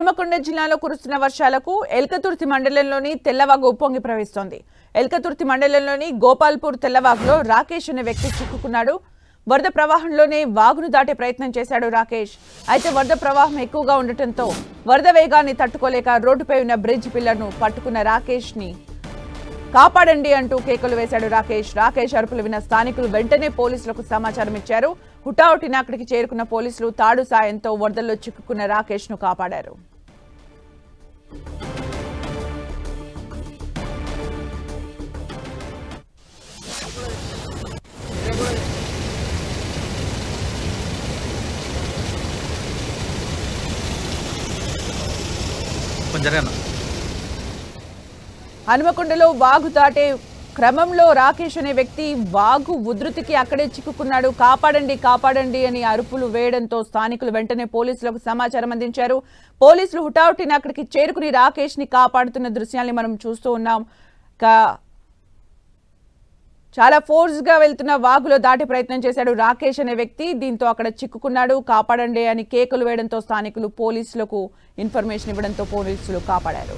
హనుమకొండ జిల్లాలో కురుస్తున్న వర్షాలకు ఎల్కతుర్తి మండలంలోని తెల్లవాగు ఉప్పొంగి ప్రవహిస్తోంది. ఎల్కతుర్తి మండలంలోని గోపాల్పూర్ తెల్లవాగులో రాకేష్ అనే వ్యక్తి చిక్కుకున్నాడు. వరద ప్రవాహంలోనే వాగును దాటే ప్రయత్నం చేశాడు రాకేష్. అయితే వరద ప్రవాహం ఎక్కువగా ఉండటంతో వరద వేగాన్ని తట్టుకోలేక రోడ్డుపై ఉన్న బ్రిడ్జ్ పిల్లర్ను పట్టుకున్న రాకేష్ ని కాపాడండి అంటూ కేకలు వేశాడు రాకేష్ అరుపులు విన్న స్థానికులు వెంటనే పోలీసులకు సమాచారం ఇచ్చారు. హుటాహుటిన అక్కడికి చేరుకున్న పోలీసులు తాడు సాయంతో వరదల్లో చిక్కుకున్న రాకేష్ ను కాపాడారు. హనుమకొండలో వాగు దాటే క్రమంలో రాకేష్ అనే వ్యక్తి వాగు ఉధృతికి అక్కడే చిక్కుకున్నాడు. కాపాడండి అని అరుపులు వేయడంతో స్థానికులు వెంటనే పోలీసులకు సమాచారం అందించారు. పోలీసులు హుటాహుటిన అక్కడికి చేరుకుని రాకేష్ ని కాపాడుతున్న దృశ్యాల్ని మనం చూస్తూ ఉన్నాం. చాలా ఫోర్స్ గా వెళ్తున్న వాగులో దాటే ప్రయత్నం చేశాడు రాకేష్ అనే వ్యక్తి. దీంతో అక్కడ చిక్కుకున్నాడు. కాపాడండి అని కేకలు వేయడంతో స్థానికులు పోలీసులకు ఇన్ఫర్మేషన్ ఇవ్వడంతో పోలీసులు కాపాడారు.